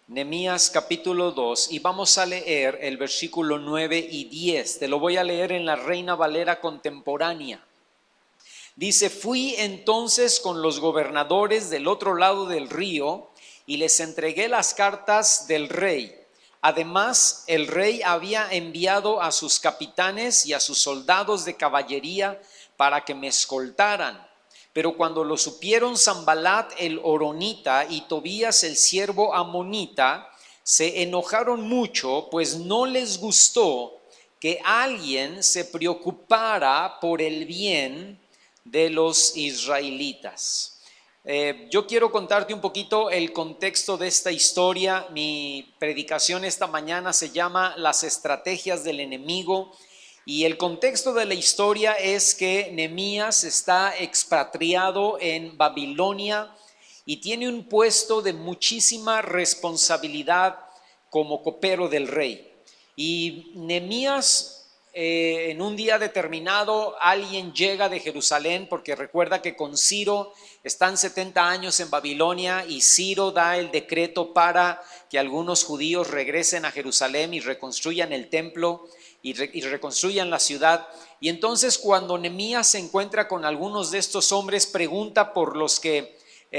Nehemías capítulo 2 y vamos a leer el versículo 9 y 10. Te lo voy a leer en la Reina Valera contemporánea. Dice: fui entonces con los gobernadores del otro lado del río y les entregué las cartas del rey. Además, el rey había enviado a sus capitanes y a sus soldados de caballería para que me escoltaran. Pero cuando lo supieron Sanballat el horonita y Tobías el siervo amonita, se enojaron mucho, pues no les gustó que alguien se preocupara por el bien de los israelitas. Yo quiero contarte un poquito el contexto de esta historia. Mi predicación esta mañana se llama Las estrategias del enemigo. Y el contexto de la historia es que Nehemías está expatriado en Babilonia y tiene un puesto de muchísima responsabilidad como copero del rey. Y Nehemías, en un día determinado, alguien llega de Jerusalén, porque recuerda que con Ciro están 70 años en Babilonia y Ciro da el decreto para que algunos judíos regresen a Jerusalén y reconstruyan el templo y reconstruyan la ciudad. Y entonces cuando Nehemías se encuentra con algunos de estos hombres, pregunta por los que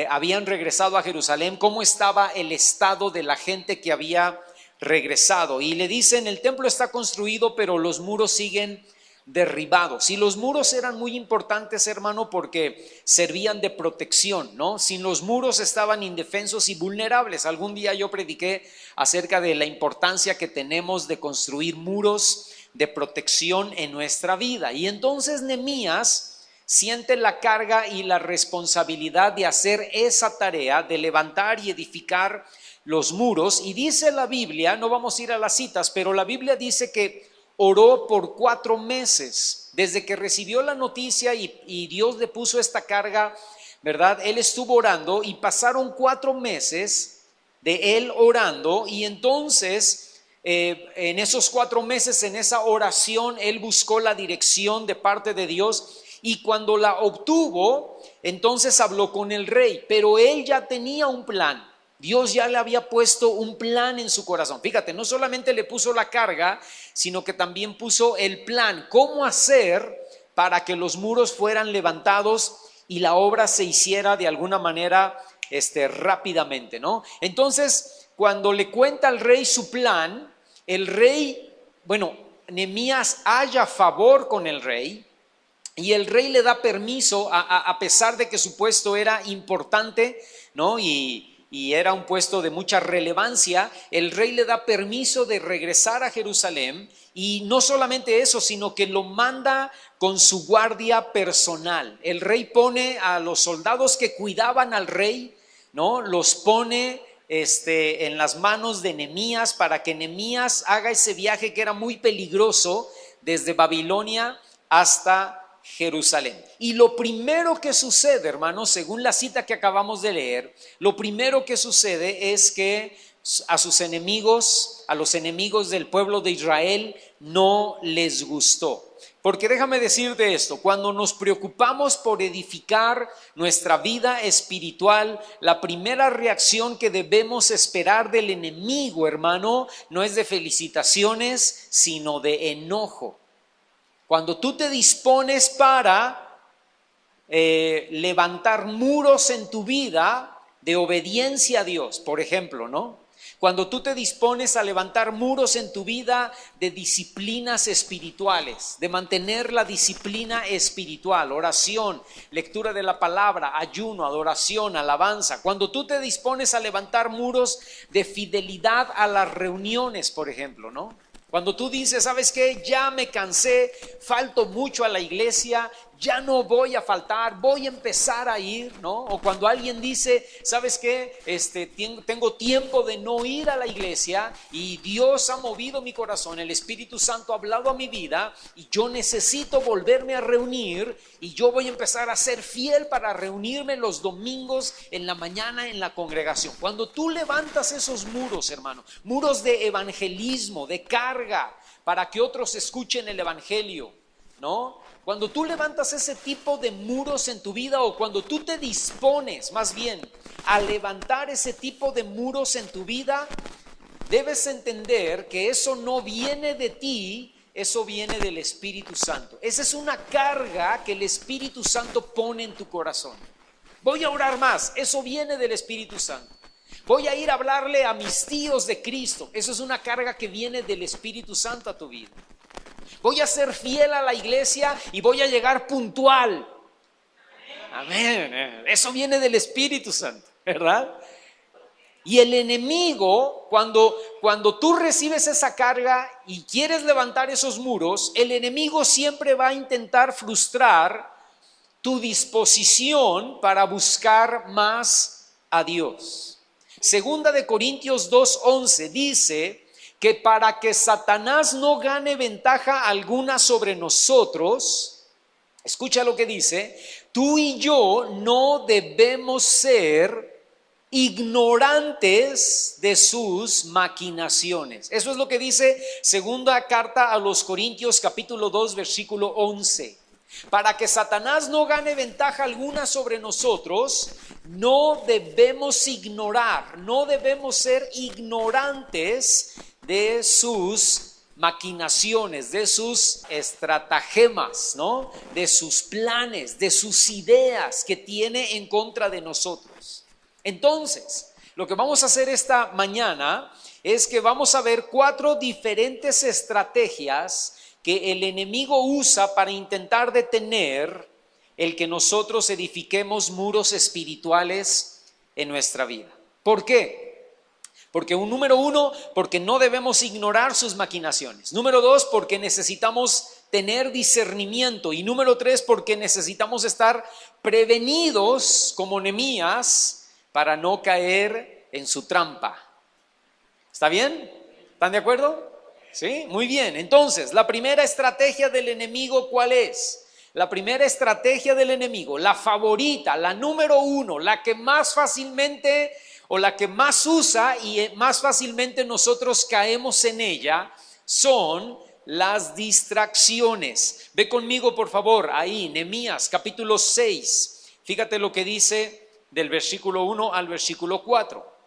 habían regresado a Jerusalén, cómo estaba el estado de la gente que había regresado. Y le dicen: el templo está construido, pero los muros siguen derribados. Y los muros eran muy importantes, hermano, porque servían de protección, ¿no? Sin los muros estaban indefensos y vulnerables. Algún día yo prediqué acerca de la importancia que tenemos de construir muros de protección en nuestra vida. Y entonces Nehemías siente la carga y la responsabilidad de hacer esa tarea, de levantar y edificar los muros. Y dice la Biblia, no vamos a ir a las citas, pero la Biblia dice que oró por 4 meses, desde que recibió la noticia y Dios le puso esta carga, ¿verdad? Él estuvo orando y pasaron 4 meses de él orando. Y entonces en esos 4 meses, en esa oración, él buscó la dirección de parte de Dios, y cuando la obtuvo, entonces habló con el rey. Pero él ya tenía un plan. Dios ya le había puesto un plan en su corazón. Fíjate, no solamente le puso la carga, sino que también puso el plan, cómo hacer para que los muros fueran levantados y la obra se hiciera de alguna manera rápidamente, ¿no? Entonces, cuando le cuenta al rey su plan, el rey, Nehemías halla favor con el rey, y el rey le da permiso, a pesar de que su puesto era importante, ¿no? Y era un puesto de mucha relevancia. El rey le da permiso de regresar a Jerusalén, y no solamente eso, sino que lo manda con su guardia personal. El rey pone a los soldados que cuidaban al rey, ¿no? Los pone en las manos de Nehemías para que Nehemías haga ese viaje que era muy peligroso desde Babilonia hasta Jerusalén. Y lo primero que sucede, hermanos, según la cita que acabamos de leer, lo primero que sucede es que a sus enemigos, a los enemigos del pueblo de Israel, no les gustó. Porque déjame decirte esto: cuando nos preocupamos por edificar nuestra vida espiritual, la primera reacción que debemos esperar del enemigo, hermano, no es de felicitaciones, sino de enojo. Cuando tú te dispones para levantar muros en tu vida de obediencia a Dios, por ejemplo, ¿no? Cuando tú te dispones a levantar muros en tu vida de disciplinas espirituales, de mantener la disciplina espiritual, oración, lectura de la palabra, ayuno, adoración, alabanza. Cuando tú te dispones a levantar muros de fidelidad a las reuniones, por ejemplo, ¿no? Cuando tú dices: ¿sabes qué? Ya me cansé, falto mucho a la iglesia, ya no voy a faltar, voy a empezar a ir, ¿no? O cuando alguien dice: ¿sabes qué? Tengo tiempo de no ir a la iglesia y Dios ha movido mi corazón, el Espíritu Santo ha hablado a mi vida y yo necesito volverme a reunir, y yo voy a empezar a ser fiel para reunirme los domingos en la mañana en la congregación. Cuando tú levantas esos muros, hermano, muros de evangelismo, de carga, para que otros escuchen el evangelio, ¿no? Cuando tú levantas ese tipo de muros en tu vida, o cuando tú te dispones más bien a levantar ese tipo de muros en tu vida, debes entender que eso no viene de ti, eso viene del Espíritu Santo. Esa es una carga que el Espíritu Santo pone en tu corazón. Voy a orar más, eso viene del Espíritu Santo. Voy a ir a hablarle a mis tíos de Cristo, eso es una carga que viene del Espíritu Santo a tu vida. Voy a ser fiel a la iglesia y voy a llegar puntual. Amén. Eso viene del Espíritu Santo, ¿verdad? Y el enemigo, cuando tú recibes esa carga y quieres levantar esos muros, el enemigo siempre va a intentar frustrar tu disposición para buscar más a Dios. Segunda de Corintios 2:11 dice que para que Satanás no gane ventaja alguna sobre nosotros, escucha lo que dice, tú y yo no debemos ser ignorantes de sus maquinaciones. Eso es lo que dice segunda carta a los Corintios capítulo 2 versículo 11. Para que Satanás no gane ventaja alguna sobre nosotros, no debemos ignorar, no debemos ser ignorantes de sus maquinaciones, de sus estratagemas, ¿no? De sus planes, de sus ideas que tiene en contra de nosotros. Entonces, lo que vamos a hacer esta mañana es que vamos a ver 4 diferentes estrategias que el enemigo usa para intentar detener el que nosotros edifiquemos muros espirituales en nuestra vida. ¿Por qué? Porque número 1, porque no debemos ignorar sus maquinaciones. Número 2, porque necesitamos tener discernimiento. Y número 3, porque necesitamos estar prevenidos como Nehemías para no caer en su trampa. ¿Está bien? ¿Están de acuerdo? Sí, muy bien. Entonces, la primera estrategia del enemigo, ¿cuál es? La primera estrategia del enemigo, la favorita, la número 1, la que más fácilmente o la que más usa y más fácilmente nosotros caemos en ella, son las distracciones. Ve conmigo, por favor, ahí, Nehemías capítulo 6. Fíjate lo que dice del versículo 1 al versículo 4.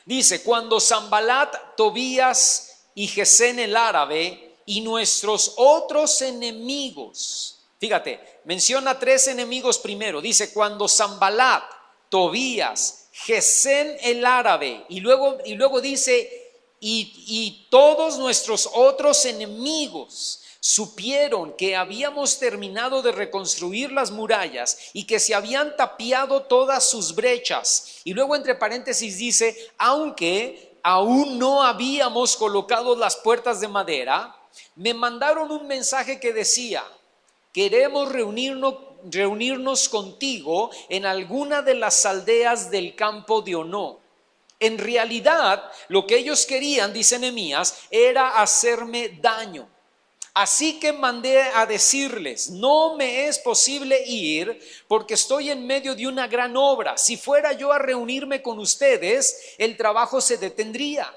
Dice, cuando Sanbalat, Tobías y Gesén el árabe y nuestros otros enemigos, fíjate, menciona 3 enemigos primero, dice cuando Sanbalat, Tobías, Gesén el árabe y luego dice y todos nuestros otros enemigos supieron que habíamos terminado de reconstruir las murallas y que se habían tapiado todas sus brechas. Y luego entre paréntesis dice, aunque aún no habíamos colocado las puertas de madera, me mandaron un mensaje que decía, queremos reunirnos contigo en alguna de las aldeas del campo de Ono. En realidad, lo que ellos querían, dice Nehemías, era hacerme daño. Así que mandé a decirles, no me es posible ir porque estoy en medio de una gran obra. Si fuera yo a reunirme con ustedes, el trabajo se detendría.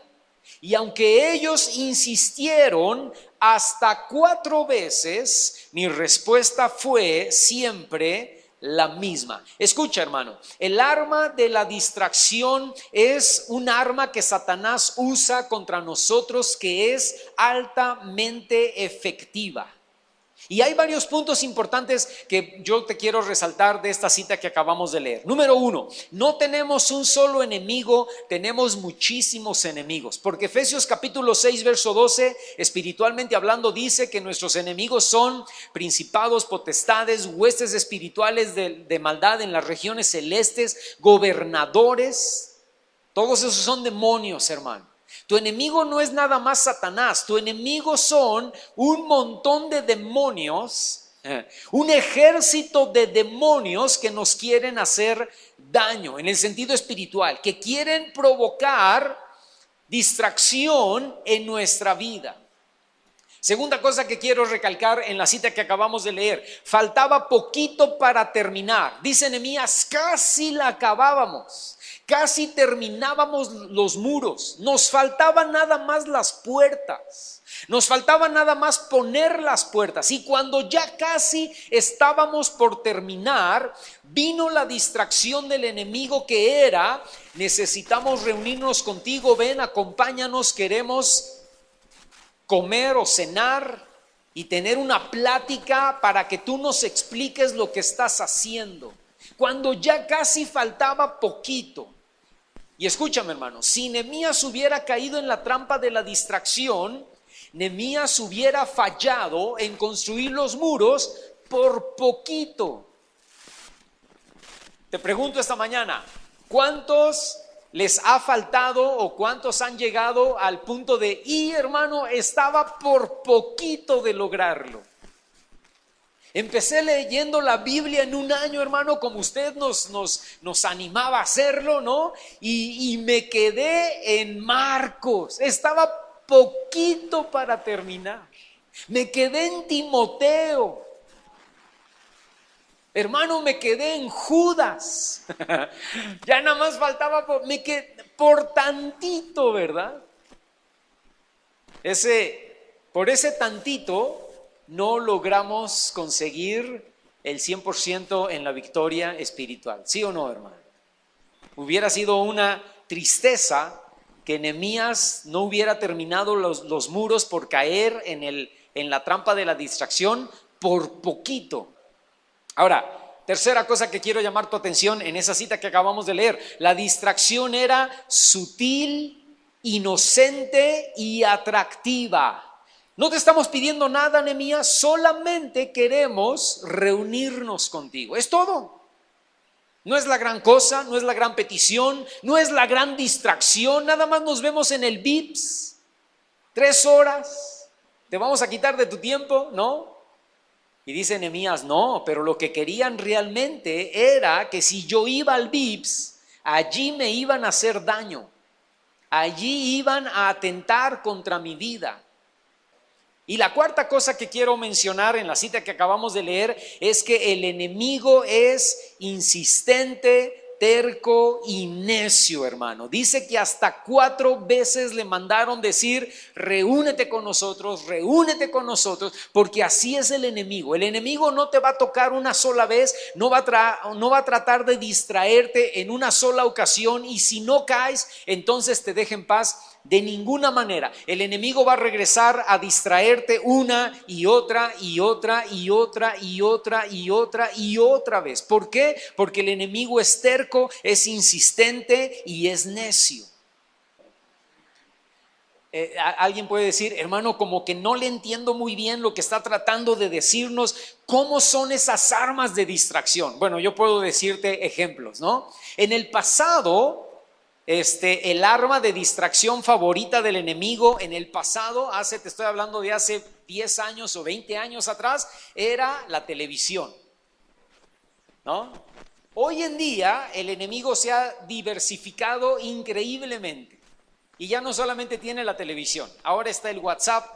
Y aunque ellos insistieron hasta 4 veces, mi respuesta fue siempre la misma. Escucha, hermano, el arma de la distracción es un arma que Satanás usa contra nosotros que es altamente efectiva. Y hay varios puntos importantes que yo te quiero resaltar de esta cita que acabamos de leer. Número 1, no tenemos un solo enemigo, tenemos muchísimos enemigos. Porque Efesios capítulo 6, verso 12, espiritualmente hablando, dice que nuestros enemigos son principados, potestades, huestes espirituales de maldad en las regiones celestes, gobernadores. Todos esos son demonios, hermano. Tu enemigo no es nada más Satanás, tu enemigo son un montón de demonios, un ejército de demonios que nos quieren hacer daño en el sentido espiritual, que quieren provocar distracción en nuestra vida. Segunda cosa que quiero recalcar en la cita que acabamos de leer, faltaba poquito para terminar. Dice Nehemías, casi la acabábamos. Casi terminábamos los muros, nos faltaban nada más las puertas, nos faltaba nada más poner las puertas. Y cuando ya casi estábamos por terminar, vino la distracción del enemigo, que era: necesitamos reunirnos contigo, ven, acompáñanos, queremos comer o cenar y tener una plática para que tú nos expliques lo que estás haciendo. Cuando ya casi faltaba poquito. Y escúchame, hermano, si Nehemías hubiera caído en la trampa de la distracción, Nehemías hubiera fallado en construir los muros por poquito. Te pregunto esta mañana, ¿cuántos les ha faltado o cuántos han llegado al punto de, hermano, estaba por poquito de lograrlo? Empecé leyendo la Biblia en un año, hermano, como usted nos animaba a hacerlo, ¿no? Y me quedé en Marcos. Estaba poquito para terminar. Me quedé en Timoteo. Hermano, me quedé en Judas. Ya nada más faltaba, me quedé por tantito, ¿verdad? Por ese tantito no logramos conseguir el 100% en la victoria espiritual. ¿Sí o no, hermano? Hubiera sido una tristeza que Nehemías no hubiera terminado los muros por caer en la trampa de la distracción por poquito. Ahora, tercera cosa que quiero llamar tu atención en esa cita que acabamos de leer: la distracción era sutil, inocente y atractiva. No te estamos pidiendo nada, Nehemías, solamente queremos reunirnos contigo. Es todo. No es la gran cosa, no es la gran petición, no es la gran distracción. Nada más nos vemos en el VIPS 3 horas. ¿Te vamos a quitar de tu tiempo? ¿No? Y dice Nehemías, no, pero lo que querían realmente era que si yo iba al VIPS, allí me iban a hacer daño. Allí iban a atentar contra mi vida. Y la cuarta cosa que quiero mencionar en la cita que acabamos de leer es que el enemigo es insistente, terco y necio, hermano. Dice que hasta 4 veces le mandaron decir: reúnete con nosotros, porque así es el enemigo. El enemigo no te va a tocar una sola vez, no va a tratar de distraerte en una sola ocasión, y si no caes, entonces te deja en paz. De ninguna manera. El enemigo va a regresar a distraerte una y otra y otra y otra y otra y otra y otra vez. ¿Por qué? Porque el enemigo es terco, es insistente y es necio. Alguien puede decir: hermano, como que no le entiendo muy bien lo que está tratando de decirnos. ¿Cómo son esas armas de distracción? Bueno, yo puedo decirte ejemplos, ¿no? En el pasado, el arma de distracción favorita del enemigo en el pasado, te estoy hablando de hace 10 años o 20 años atrás, era la televisión, ¿no? Hoy en día el enemigo se ha diversificado increíblemente y ya no solamente tiene la televisión. Ahora está el WhatsApp,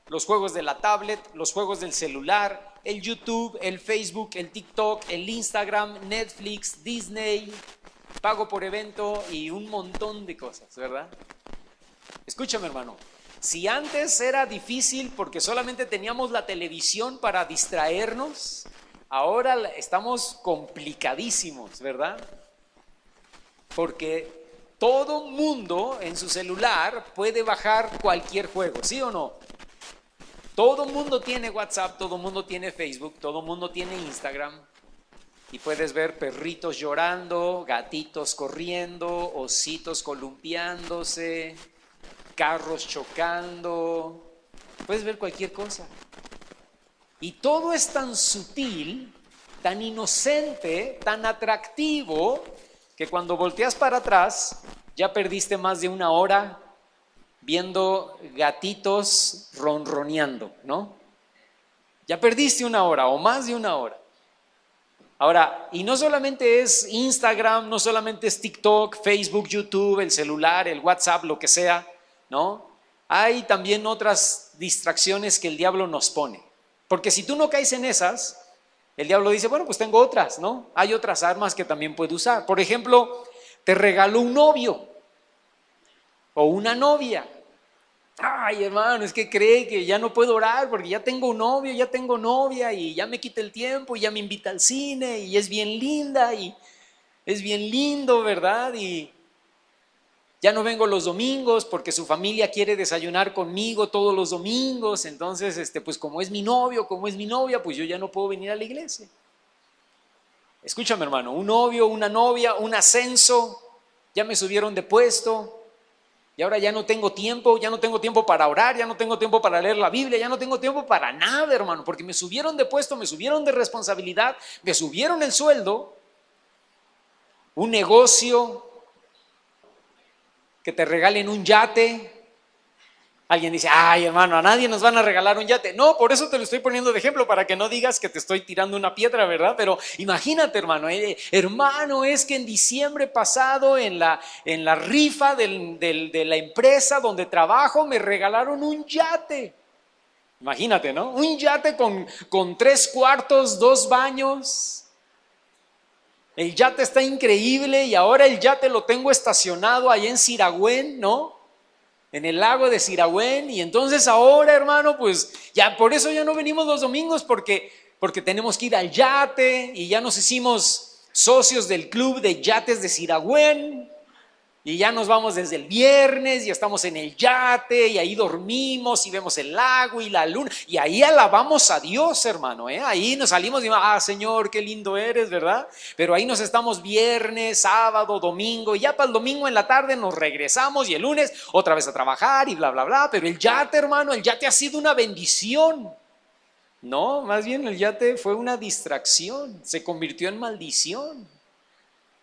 los juegos de la tablet, los juegos del celular, el YouTube, el Facebook, el TikTok, el Instagram, Netflix, Disney, pago por evento y un montón de cosas, ¿verdad? Escúchame, hermano, si antes era difícil porque solamente teníamos la televisión para distraernos, ahora estamos complicadísimos, ¿verdad? Porque todo mundo en su celular puede bajar cualquier juego, ¿sí o no? Todo mundo tiene WhatsApp, todo mundo tiene Facebook, todo mundo tiene Instagram. Y puedes ver perritos llorando, gatitos corriendo, ositos columpiándose, carros chocando. Puedes ver cualquier cosa. Y todo es tan sutil, tan inocente, tan atractivo, que cuando volteas para atrás ya perdiste más de 1 hora viendo gatitos ronroneando, ¿no? Ya perdiste 1 hora o más de 1 hora. Ahora, y no solamente es Instagram, no solamente es TikTok, Facebook, YouTube, el celular, el WhatsApp, lo que sea, ¿no? Hay también otras distracciones que el diablo nos pone. Porque si tú no caes en esas, el diablo dice, bueno, pues tengo otras, ¿no? Hay otras armas que también puedo usar. Por ejemplo, te regaló un novio o una novia. Ay, hermano, es que cree que ya no puedo orar porque ya tengo un novio, ya tengo novia y ya me quita el tiempo y ya me invita al cine y es bien linda y es bien lindo, ¿verdad? Y ya no vengo los domingos porque su familia quiere desayunar conmigo todos los domingos. Entonces, pues como es mi novio, como es mi novia, pues yo ya no puedo venir a la iglesia. Escúchame, hermano, un novio, una novia, un ascenso, ya me subieron de puesto. Y ahora ya no tengo tiempo para orar, ya no tengo tiempo para leer la Biblia, ya no tengo tiempo para nada, hermano, porque me subieron de puesto, me subieron de responsabilidad, me subieron el sueldo, un negocio, que te regalen un yate. Alguien dice, ay, hermano, a nadie nos van a regalar un yate. No, por eso te lo estoy poniendo de ejemplo, para que no digas que te estoy tirando una piedra, ¿verdad? Pero imagínate, hermano, hermano, es que en diciembre pasado, en la rifa de la empresa donde trabajo, me regalaron un yate. Imagínate, ¿no? Un yate con 3 cuartos, 2 baños. El yate está increíble y ahora el yate lo tengo estacionado ahí en Siragüen, ¿no? En el lago de Siragüen. Y entonces ahora, hermano, pues ya por eso ya no venimos los domingos, porque tenemos que ir al yate y ya nos hicimos socios del club de yates de Siragüen. Y ya nos vamos desde el viernes y estamos en el yate y ahí dormimos y vemos el lago y la luna. Y ahí alabamos a Dios, hermano, ¿eh? Ahí nos salimos y Señor, qué lindo eres, ¿verdad? Pero ahí nos estamos viernes, sábado, domingo. Y ya para el domingo en la tarde nos regresamos y el lunes otra vez a trabajar y bla, bla, bla. Pero el yate, hermano, el yate ha sido una bendición. No, más bien el yate fue una distracción. Se convirtió en maldición.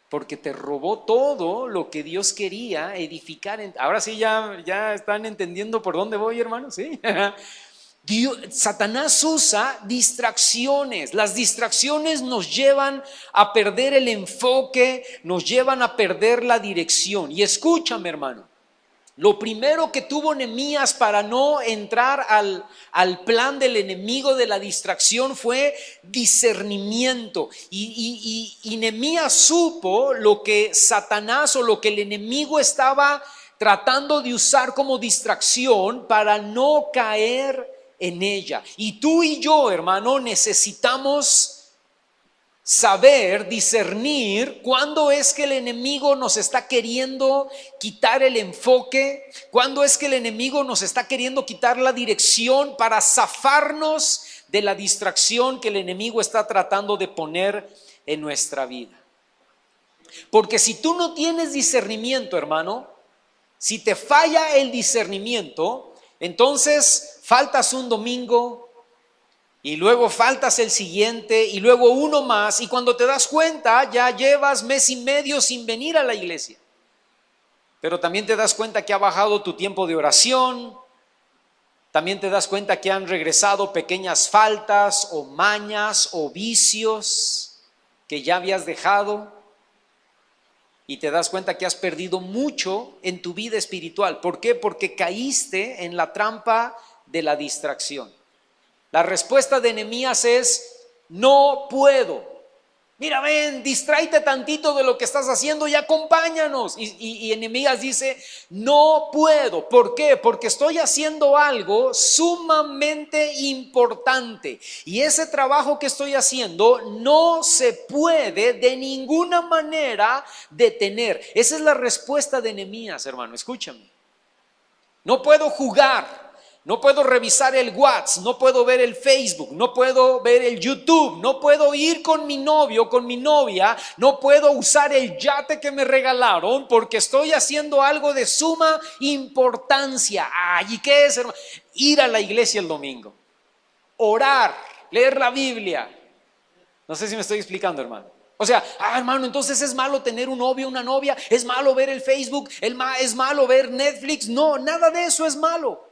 Porque te robó todo lo que Dios quería edificar. Ahora sí ya están entendiendo por dónde voy, hermano, ¿sí? Satanás usa distracciones. Las distracciones nos llevan a perder el enfoque, nos llevan a perder la dirección. Y escúchame, hermano. Lo primero que tuvo Nehemías para no entrar al plan del enemigo de la distracción fue discernimiento. Y Nehemías supo lo que Satanás o lo que el enemigo estaba tratando de usar como distracción para no caer en ella. Y tú y yo, hermano, necesitamos saber discernir cuándo es que el enemigo nos está queriendo quitar el enfoque, cuándo es que el enemigo nos está queriendo quitar la dirección para zafarnos de la distracción que el enemigo está tratando de poner en nuestra vida. Porque si tú no tienes discernimiento, hermano, si te falla el discernimiento, entonces faltas un domingo, y luego faltas el siguiente y luego uno más, y cuando te das cuenta ya llevas mes y medio sin venir a la iglesia. Pero también te das cuenta que ha bajado tu tiempo de oración, también te das cuenta que han regresado pequeñas faltas o mañas o vicios que ya habías dejado, y te das cuenta que has perdido mucho en tu vida espiritual. ¿Por qué? Porque caíste en la trampa de la distracción. La respuesta de Nehemías es: no puedo. Mira, ven, distráete tantito de lo que estás haciendo y acompáñanos. Y Nehemías dice: no puedo. ¿Por qué? Porque estoy haciendo algo sumamente importante. Y ese trabajo que estoy haciendo no se puede de ninguna manera detener. Esa es la respuesta de Nehemías, hermano. Escúchame. No puedo jugar. No puedo revisar el WhatsApp, no puedo ver el Facebook, no puedo ver el YouTube, no puedo ir con mi novio, con mi novia, no puedo usar el yate que me regalaron porque estoy haciendo algo de suma importancia. ¿Y qué es, hermano? Ir a la iglesia el domingo, orar, leer la Biblia. No sé si me estoy explicando, hermano. O sea, hermano, entonces es malo tener un novio, una novia, es malo ver el Facebook, es malo ver Netflix. No, nada de eso es malo.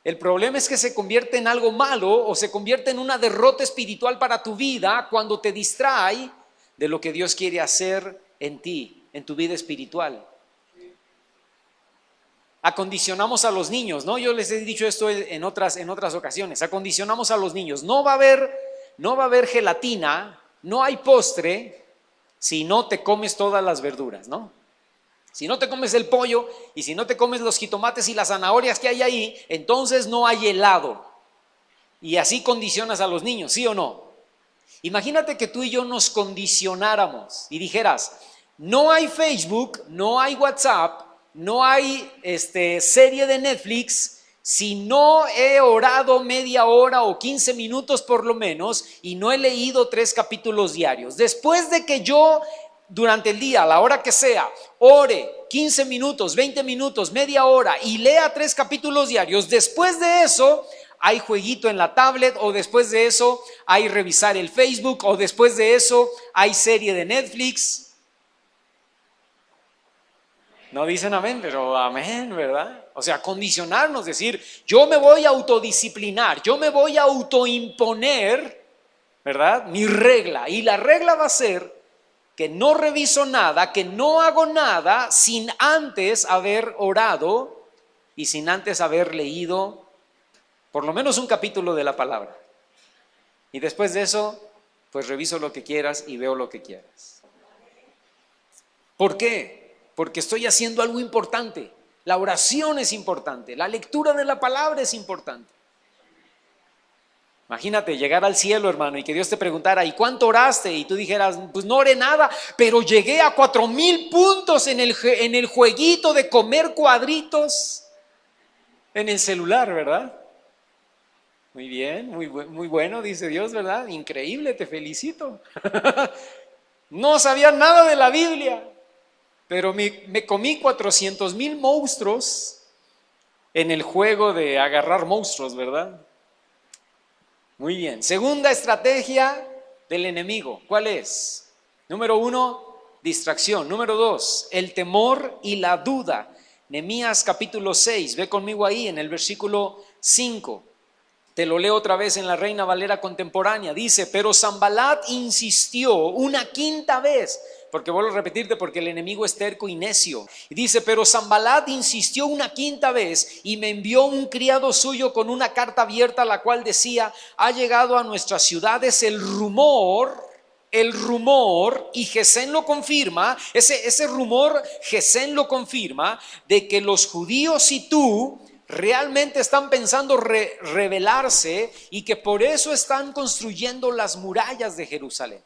El problema es que se convierte en algo malo o se convierte en una derrota espiritual para tu vida cuando te distrae de lo que Dios quiere hacer en ti, en tu vida espiritual. Acondicionamos a los niños, ¿no? Yo les he dicho esto en otras ocasiones. Acondicionamos a los niños. No va a haber gelatina, no hay postre si no te comes todas las verduras, ¿no? Si no te comes el pollo y si no te comes los jitomates y las zanahorias que hay ahí, entonces no hay helado. Y así condicionas a los niños, ¿sí o no? Imagínate que tú y yo nos condicionáramos y dijeras, no hay Facebook, no hay WhatsApp, no hay serie de Netflix, si no he orado media hora o 15 minutos por lo menos y no he leído 3 capítulos diarios. Después de que yo durante el día, a la hora que sea, ore 15 minutos, 20 minutos, media hora y lea 3 capítulos diarios, después de eso hay jueguito en la tablet, o después de eso hay revisar el Facebook, o después de eso hay serie de Netflix. No dicen amén, pero amén, ¿verdad? O sea, condicionarnos, decir, yo me voy a autodisciplinar, yo me voy a autoimponer, ¿verdad? Mi regla, y la regla va a ser que no reviso nada, que no hago nada sin antes haber orado y sin antes haber leído por lo menos un capítulo de la palabra. Y después de eso, pues reviso lo que quieras y veo lo que quieras. ¿Por qué? Porque estoy haciendo algo importante. La oración es importante, la lectura de la palabra es importante. Imagínate llegar al cielo, hermano, y que Dios te preguntara, ¿y cuánto oraste? Y tú dijeras, pues no oré nada, pero llegué a 4,000 puntos en el jueguito de comer cuadritos en el celular, ¿verdad? Muy bien, muy bueno, dice Dios, ¿verdad? Increíble, te felicito. No sabía nada de la Biblia, pero me comí 400,000 monstruos en el juego de agarrar monstruos, ¿verdad? Muy bien. Segunda estrategia del enemigo, ¿cuál es? Número 1, distracción. Número 2, el temor y la duda. Nehemías capítulo 6, ve conmigo ahí en el versículo 5. Te lo leo otra vez en la Reina Valera contemporánea. Dice, pero Sanbalat insistió una quinta vez, porque vuelvo a repetirte, porque el enemigo es terco y necio. Y dice, pero Sanbalat insistió una quinta vez y me envió un criado suyo con una carta abierta, la cual decía, ha llegado a nuestras ciudades el rumor, y Gesén lo confirma, ese rumor Gesén lo confirma, de que los judíos y tú realmente están pensando rebelarse y que por eso están construyendo las murallas de Jerusalén.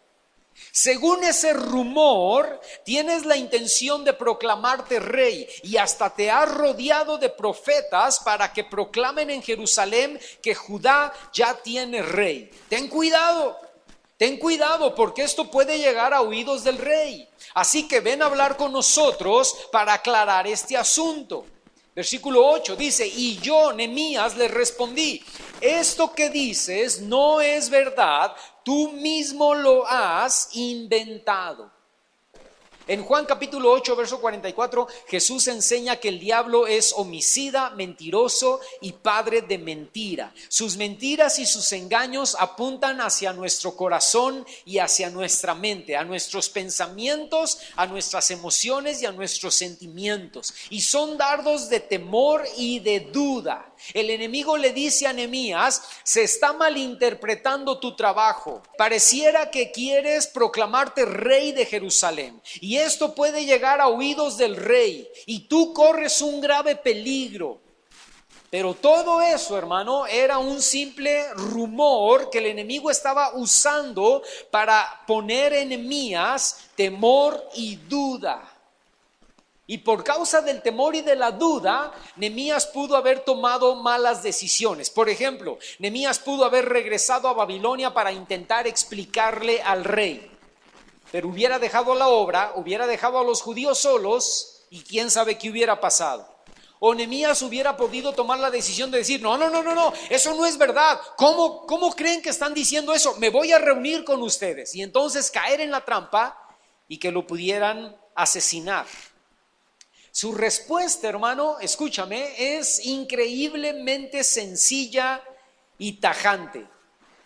Según ese rumor, tienes la intención de proclamarte rey y hasta te has rodeado de profetas para que proclamen en Jerusalén que Judá ya tiene rey. Ten cuidado porque esto puede llegar a oídos del rey. Así que ven a hablar con nosotros para aclarar este asunto. Versículo 8 dice, y yo, Nehemías, le respondí, esto que dices no es verdad, tú mismo lo has inventado. En Juan capítulo 8, verso 44, Jesús enseña que el diablo es homicida, mentiroso y padre de mentira. Sus mentiras y sus engaños apuntan hacia nuestro corazón y hacia nuestra mente, a nuestros pensamientos, a nuestras emociones y a nuestros sentimientos. Y son dardos de temor y de duda. El enemigo le dice a Nehemías, se está malinterpretando tu trabajo. Pareciera que quieres proclamarte rey de Jerusalén. Y esto puede llegar a oídos del rey. Y tú corres un grave peligro. Pero todo eso, hermano, era un simple rumor que el enemigo estaba usando para poner en Nehemías temor y duda. Y por causa del temor y de la duda, Nehemías pudo haber tomado malas decisiones. Por ejemplo, Nehemías pudo haber regresado a Babilonia para intentar explicarle al rey. Pero hubiera dejado la obra, hubiera dejado a los judíos solos y quién sabe qué hubiera pasado. O Nehemías hubiera podido tomar la decisión de decir, no, eso no es verdad. ¿Cómo creen que están diciendo eso? Me voy a reunir con ustedes. Y entonces caer en la trampa y que lo pudieran asesinar. Su respuesta, hermano, escúchame, es increíblemente sencilla y tajante.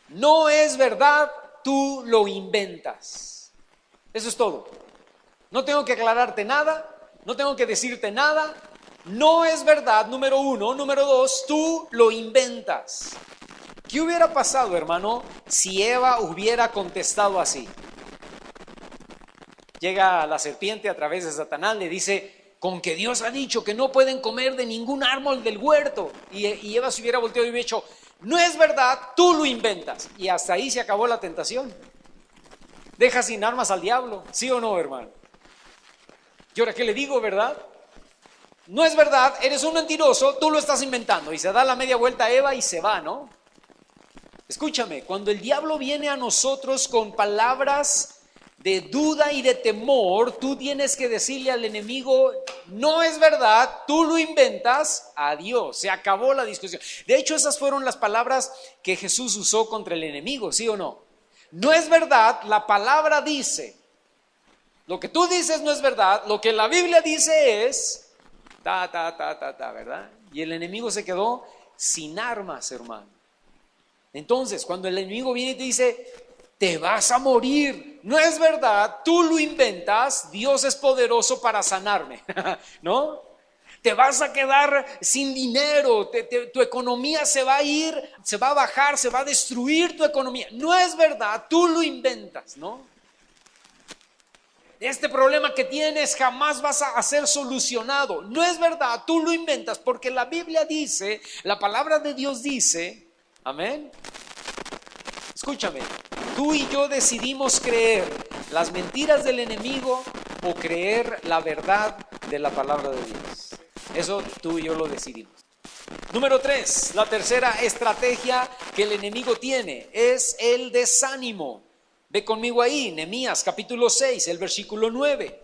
No es verdad, tú lo inventas. Eso es todo. No tengo que aclararte nada, no tengo que decirte nada. No es verdad, número 1. Número 2, tú lo inventas. ¿Qué hubiera pasado, hermano, si Eva hubiera contestado así? Llega la serpiente a través de Satanás, le dice, con que Dios ha dicho que no pueden comer de ningún árbol del huerto. Y Eva se hubiera volteado y hubiera dicho, no es verdad, tú lo inventas. Y hasta ahí se acabó la tentación. Deja sin armas al diablo, ¿sí o no, hermano? ¿Y ahora qué le digo, verdad? No es verdad, eres un mentiroso, tú lo estás inventando. Y se da la media vuelta a Eva y se va, ¿no? Escúchame, cuando el diablo viene a nosotros con palabras de duda y de temor, tú tienes que decirle al enemigo, no es verdad, tú lo inventas, adiós, se acabó la discusión. De hecho, esas fueron las palabras que Jesús usó contra el enemigo, ¿sí o no? No es verdad, la palabra dice, lo que tú dices no es verdad, lo que la Biblia dice es, ¿verdad? Y el enemigo se quedó sin armas, hermano. Entonces, cuando el enemigo viene y te dice, te vas a morir, no es verdad, tú lo inventas, Dios es poderoso para sanarme, ¿no? Te vas a quedar sin dinero, tu economía se va a ir, se va a bajar, se va a destruir tu economía. No es verdad, tú lo inventas, ¿no? Este problema que tienes jamás vas a ser solucionado. No es verdad, tú lo inventas, porque la Biblia dice, la palabra de Dios dice, amén. Escúchame, tú y yo decidimos creer las mentiras del enemigo o creer la verdad de la palabra de Dios. Eso tú y yo lo decidimos. Número 3, la tercera estrategia que el enemigo tiene es el desánimo. Ve conmigo ahí, Nehemías capítulo 6, el versículo 9.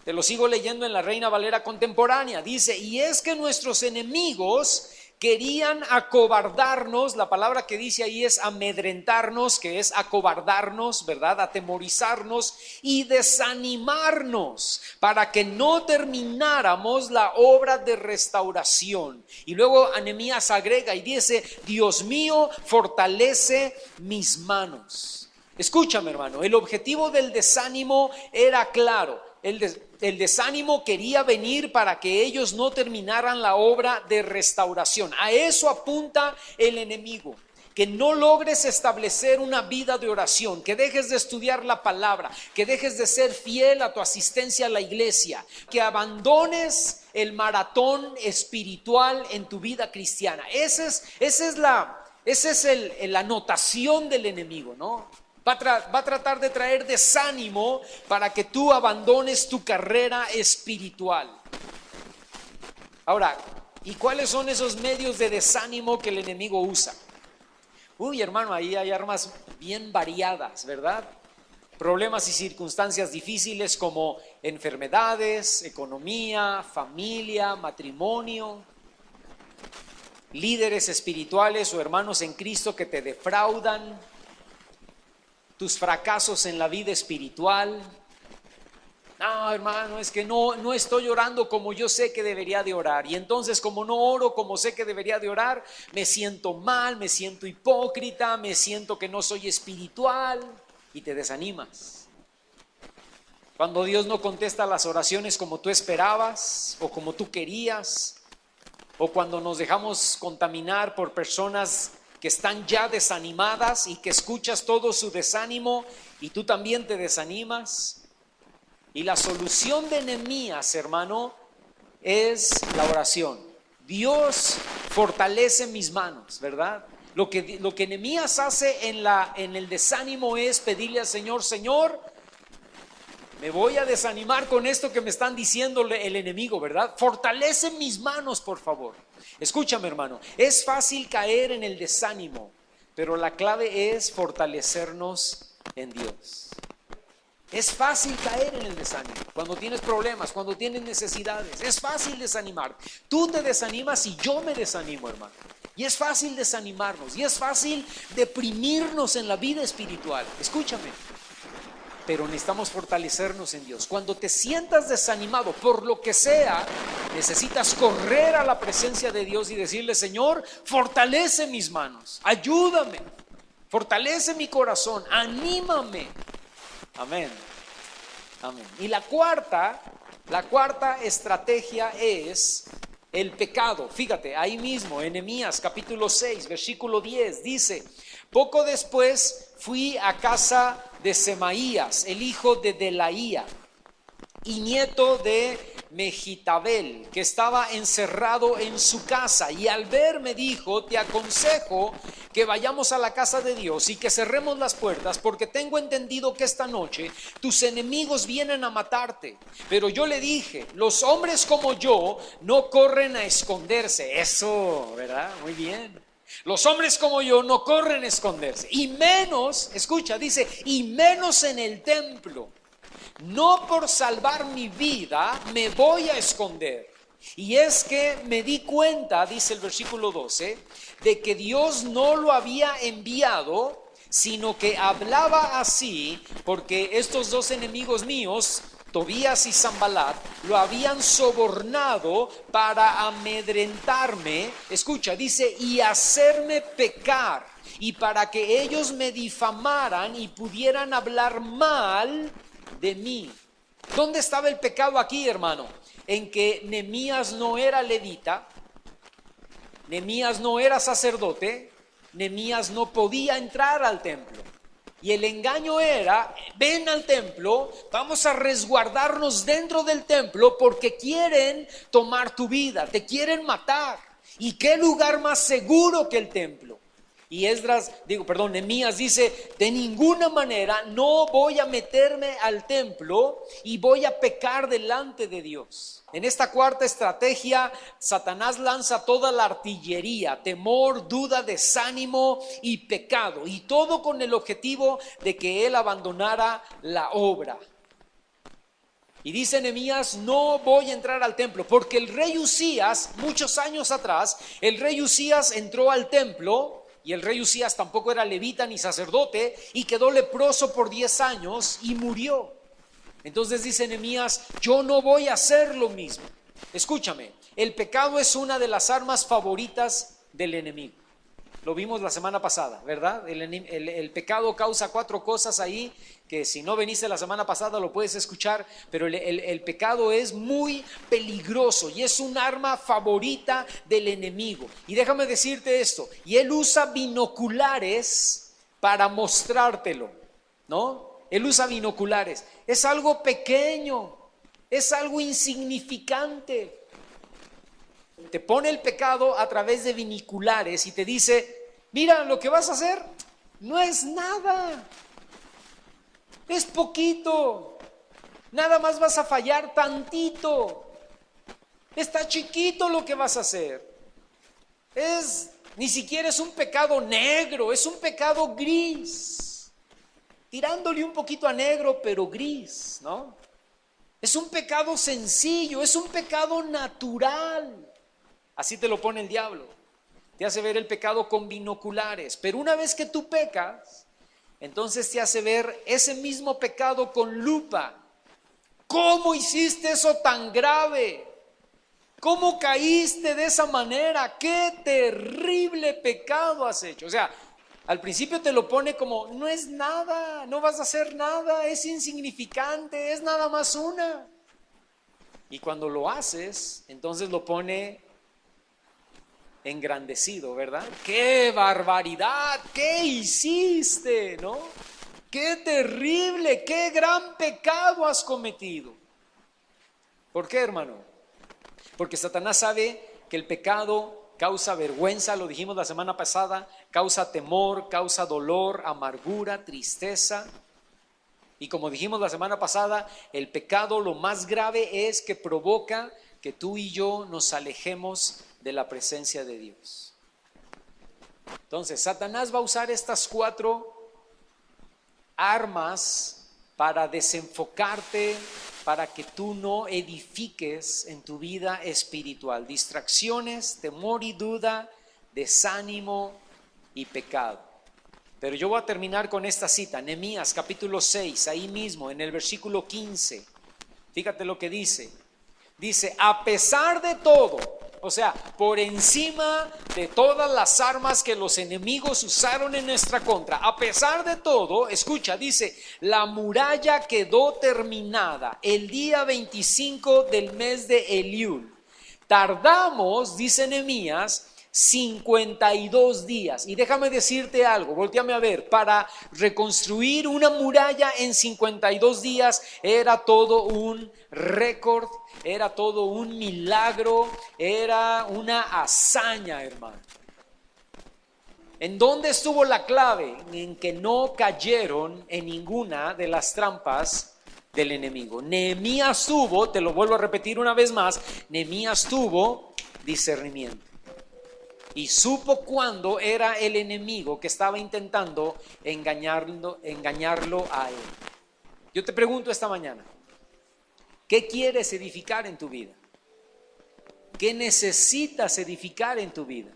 Te lo sigo leyendo en la Reina Valera contemporánea. Dice, y es que nuestros enemigos querían acobardarnos, la palabra que dice ahí es amedrentarnos, que es acobardarnos, ¿verdad? Atemorizarnos y desanimarnos para que no termináramos la obra de restauración. Y luego Nehemías agrega y dice, Dios mío, fortalece mis manos. Escúchame, hermano, el objetivo del desánimo era claro. El desánimo quería venir para que ellos no terminaran la obra de restauración. A eso apunta el enemigo. Que no logres establecer una vida de oración, que dejes de estudiar la palabra, que dejes de ser fiel a tu asistencia a la iglesia, que abandones el maratón espiritual en tu vida cristiana. Esa es la anotación del enemigo, ¿no? Va a tratar de traer desánimo para que tú abandones tu carrera espiritual. Ahora, ¿y cuáles son esos medios de desánimo que el enemigo usa? Uy, hermano, ahí hay armas bien variadas, ¿verdad? Problemas y circunstancias difíciles como enfermedades, economía, familia, matrimonio, líderes espirituales o hermanos en Cristo que te defraudan, tus fracasos en la vida espiritual. No, hermano, es que no estoy orando como yo sé que debería de orar. Y entonces, como no oro como sé que debería de orar, me siento mal, me siento hipócrita, me siento que no soy espiritual y te desanimas. Cuando Dios no contesta las oraciones como tú esperabas o como tú querías, o cuando nos dejamos contaminar por personas que están ya desanimadas y que escuchas todo su desánimo y tú también te desanimas. Y la solución de Nehemías, hermano, es la oración. Dios fortalece mis manos, ¿verdad? Lo que Nehemías hace en el desánimo es pedirle al Señor, Señor, me voy a desanimar con esto que me están diciendo el enemigo, ¿verdad? Fortalece mis manos, por favor. Escúchame, hermano, es fácil caer en el desánimo, pero la clave es fortalecernos en Dios. Es fácil caer en el desánimo cuando tienes problemas, cuando tienes necesidades. Es fácil desanimar. Tú te desanimas y yo me desanimo, hermano. Y es fácil desanimarnos y es fácil deprimirnos en la vida espiritual. Escúchame. Pero necesitamos fortalecernos en Dios. Cuando te sientas desanimado por lo que sea, necesitas correr a la presencia de Dios y decirle, Señor, fortalece mis manos, ayúdame, fortalece mi corazón, anímame. Amén. Amén. Y la cuarta estrategia es el pecado. Fíjate, ahí mismo en Nehemías capítulo 6, versículo 10 dice, poco después fui a casa de Semaías, el hijo de Delaía y nieto de Megitabel, que estaba encerrado en su casa, y al verme dijo: te aconsejo que vayamos a la casa de Dios y que cerremos las puertas, porque tengo entendido que esta noche tus enemigos vienen a matarte. Pero yo le dije: los hombres como yo no corren a esconderse. Eso, ¿verdad? Muy bien. Los hombres como yo no corren a esconderse, y menos, escucha, dice, y menos en el templo. No por salvar mi vida me voy a esconder. Y es que me di cuenta, dice el versículo 12, de que Dios no lo había enviado, sino que hablaba así porque estos dos enemigos míos, Tobías y Sanballat, lo habían sobornado para amedrentarme. Escucha, dice, y hacerme pecar, y para que ellos me difamaran y pudieran hablar mal de mí. ¿Dónde estaba el pecado aquí, hermano? En que Nehemías no era levita, Nehemías no era sacerdote, Nehemías no podía entrar al templo. Y el engaño era: ven al templo, vamos a resguardarnos dentro del templo porque quieren tomar tu vida, te quieren matar. ¿Y qué lugar más seguro que el templo? Y Nehemías dice: de ninguna manera no voy a meterme al templo y voy a pecar delante de Dios. En esta cuarta estrategia, Satanás lanza toda la artillería: temor, duda, desánimo y pecado, y todo con el objetivo de que él abandonara la obra. Y dice Nehemías: no voy a entrar al templo, porque el rey Usías, muchos años atrás, el rey Usías entró al templo. Y el rey Usías tampoco era levita ni sacerdote, y quedó leproso por 10 años y murió. Entonces dice Nehemías: yo no voy a hacer lo mismo. Escúchame, el pecado es una de las armas favoritas del enemigo. Lo vimos la semana pasada, ¿verdad? El pecado causa 4 cosas ahí, que si no viniste la semana pasada lo puedes escuchar, pero el pecado es muy peligroso y es un arma favorita del enemigo. Y déjame decirte esto, y él usa binoculares para mostrártelo, ¿no? Él usa binoculares. Es algo pequeño, es algo insignificante. Te pone el pecado a través de binoculares y te dice: mira, lo que vas a hacer no es nada, es poquito, nada más vas a fallar tantito, está chiquito lo que vas a hacer. Ni siquiera es un pecado negro, es un pecado gris, tirándole un poquito a negro, pero gris, ¿no? Es un pecado sencillo, es un pecado natural. Así te lo pone el diablo. Te hace ver el pecado con binoculares. Pero una vez que tú pecas, entonces te hace ver ese mismo pecado con lupa. ¿Cómo hiciste eso tan grave? ¿Cómo caíste de esa manera? ¿Qué terrible pecado has hecho? O sea, al principio te lo pone como: no es nada, no vas a hacer nada, es insignificante, es nada más una. Y cuando lo haces, entonces lo pone engrandecido, ¿verdad? ¡Qué barbaridad! ¿Qué hiciste? ¿No? ¡Qué terrible! ¡Qué gran pecado has cometido! ¿Por qué, hermano? Porque Satanás sabe que el pecado causa vergüenza, lo dijimos la semana pasada, causa temor, causa dolor, amargura, tristeza. Y como dijimos la semana pasada, el pecado lo más grave es que provoca que tú y yo nos alejemos de la presencia de Dios. Entonces, Satanás va a usar estas 4 armas para desenfocarte, para que tú no edifiques en tu vida espiritual. Distracciones, temor y duda, desánimo y pecado. Pero yo voy a terminar con esta cita, Nehemías capítulo 6, ahí mismo en el versículo 15. Fíjate lo que dice. Dice: a pesar de todo, o sea, por encima de todas las armas que los enemigos usaron en nuestra contra, a pesar de todo, escucha, dice: la muralla quedó terminada el día 25 del mes de Eliul. Tardamos, dice Nehemías, 52 días. Y déjame decirte algo, voltéame a ver, para reconstruir una muralla en 52 días era todo un récord, era todo un milagro, era una hazaña, hermano. ¿En dónde estuvo la clave? En que no cayeron en ninguna de las trampas del enemigo. Nehemías tuvo, te lo vuelvo a repetir una vez más, Nehemías tuvo discernimiento. Y supo cuándo era el enemigo que estaba intentando engañarlo a él. Yo te pregunto esta mañana, ¿qué quieres edificar en tu vida? ¿Qué necesitas edificar en tu vida?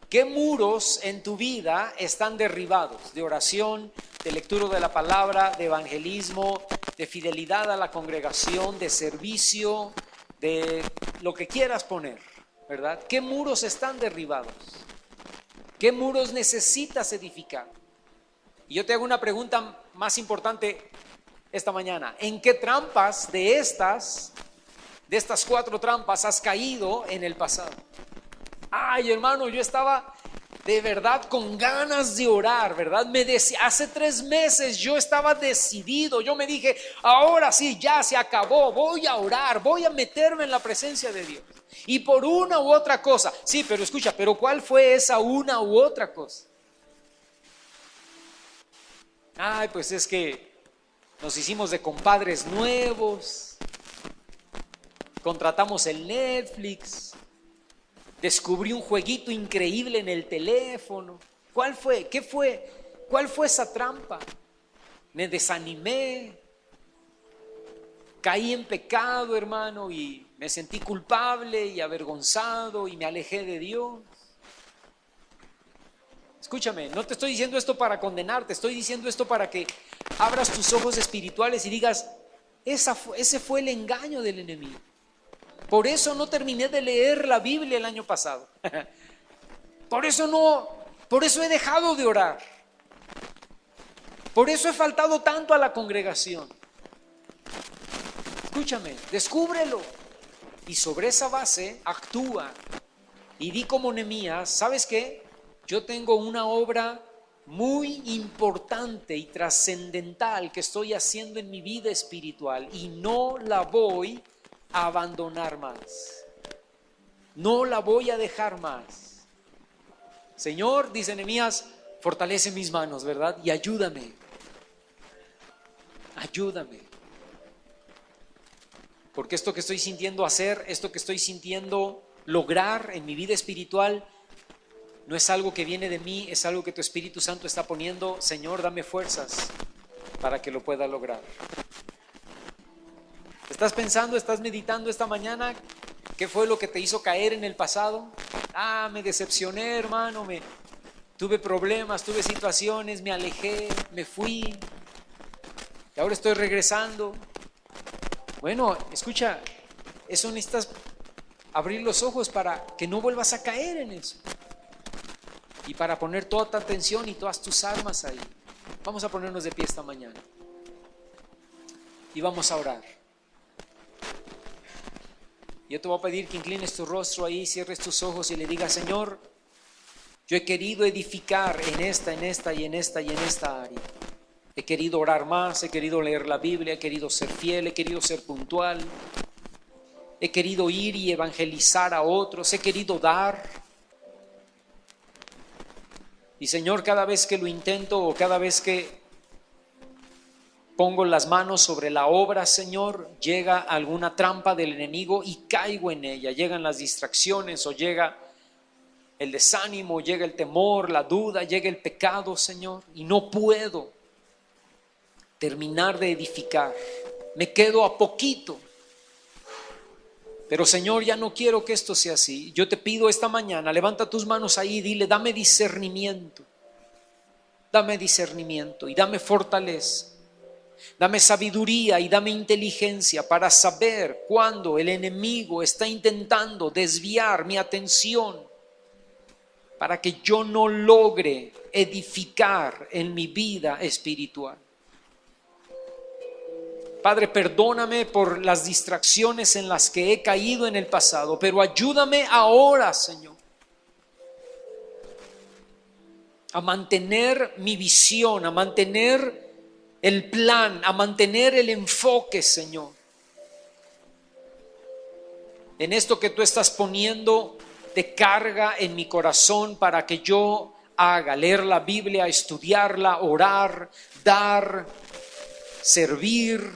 ¿Qué muros en tu vida están derribados? De oración, de lectura de la palabra, de evangelismo, de fidelidad a la congregación, de servicio, de lo que quieras poner, ¿verdad? ¿Qué muros están derribados? ¿Qué muros necesitas edificar? Y yo te hago una pregunta más importante esta mañana. ¿En qué trampas de estas 4 trampas has caído en el pasado? Ay, hermano, yo estaba de verdad con ganas de orar, ¿verdad? Hace 3 meses yo estaba decidido, yo me dije, ahora sí, ya se acabó, voy a orar, voy a meterme en la presencia de Dios. Y por una u otra cosa, sí, pero escucha, pero ¿cuál fue esa una u otra cosa? Ay, pues es que nos hicimos de compadres nuevos, contratamos el Netflix, descubrí un jueguito increíble en el teléfono. ¿Cuál fue? ¿Qué fue? ¿Cuál fue esa trampa? Me desanimé, caí en pecado, hermano, y me sentí culpable y avergonzado y me alejé de Dios. Escúchame, no te estoy diciendo esto para condenarte, estoy diciendo esto para que abras tus ojos espirituales y digas, ese fue el engaño del enemigo. Por eso no terminé de leer la Biblia el año pasado. Por eso he dejado de orar. Por eso he faltado tanto a la congregación. Escúchame, descúbrelo. Y sobre esa base actúa. Y di como Nehemías, ¿sabes qué? Yo tengo una obra muy importante y trascendental que estoy haciendo en mi vida espiritual y no la voy a abandonar más. No la voy a dejar más. Señor, dice Nehemías, fortalece mis manos, ¿verdad? Y ayúdame. Ayúdame. Porque esto que estoy sintiendo hacer, esto que estoy sintiendo lograr en mi vida espiritual, no es algo que viene de mí, es algo que tu Espíritu Santo está poniendo. Señor, dame fuerzas para que lo pueda lograr. ¿Estás pensando, estás meditando esta mañana qué fue lo que te hizo caer en el pasado? Me decepcioné, hermano, tuve problemas, tuve situaciones, me alejé, me fui y ahora estoy regresando. Bueno, escucha, eso necesitas abrir los ojos para que no vuelvas a caer en eso y para poner toda tu atención y todas tus almas ahí. Vamos a ponernos de pie esta mañana y vamos a orar. Yo te voy a pedir que inclines tu rostro ahí, cierres tus ojos y le digas, Señor, yo he querido edificar en esta área. He querido orar más, he querido leer la Biblia, he querido ser fiel, he querido ser puntual. He querido ir y evangelizar a otros, he querido dar. Y Señor, cada vez que lo intento o cada vez que pongo las manos sobre la obra, Señor, llega alguna trampa del enemigo y caigo en ella. Llegan las distracciones o llega el desánimo, llega el temor, la duda, llega el pecado, Señor, y no puedo terminar de edificar. Me quedo a poquito. Pero Señor, ya no quiero que esto sea así. Yo te pido esta mañana, levanta tus manos ahí y dile, dame discernimiento y dame fortaleza. Dame sabiduría y dame inteligencia para saber cuándo el enemigo está intentando desviar mi atención para que yo no logre edificar en mi vida espiritual. Padre, perdóname por las distracciones en las que he caído en el pasado, pero ayúdame ahora, Señor, a mantener mi visión, a mantener el plan, a mantener el enfoque, Señor, en esto que tú estás poniendo de carga en mi corazón para que yo haga: leer la Biblia, estudiarla, orar, dar, servir,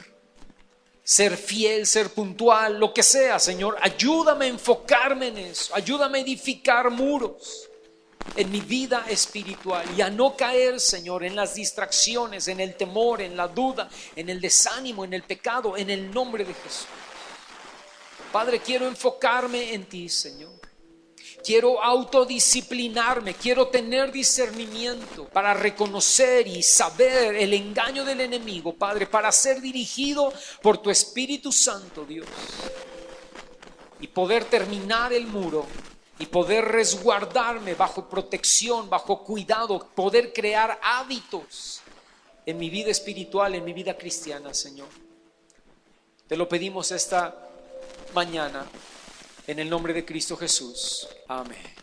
ser fiel, ser puntual, lo que sea, Señor. Ayúdame a enfocarme en eso, ayúdame a edificar muros en mi vida espiritual y a no caer, Señor, en las distracciones, en el temor, en la duda, en el desánimo, en el pecado, en el nombre de Jesús. Padre, quiero enfocarme en ti, Señor. Quiero autodisciplinarme, quiero tener discernimiento para reconocer y saber el engaño del enemigo, Padre, para ser dirigido por tu Espíritu Santo, Dios, y poder terminar el muro y poder resguardarme bajo protección, bajo cuidado, poder crear hábitos en mi vida espiritual, en mi vida cristiana, Señor. Te lo pedimos esta mañana en el nombre de Cristo Jesús. Amén.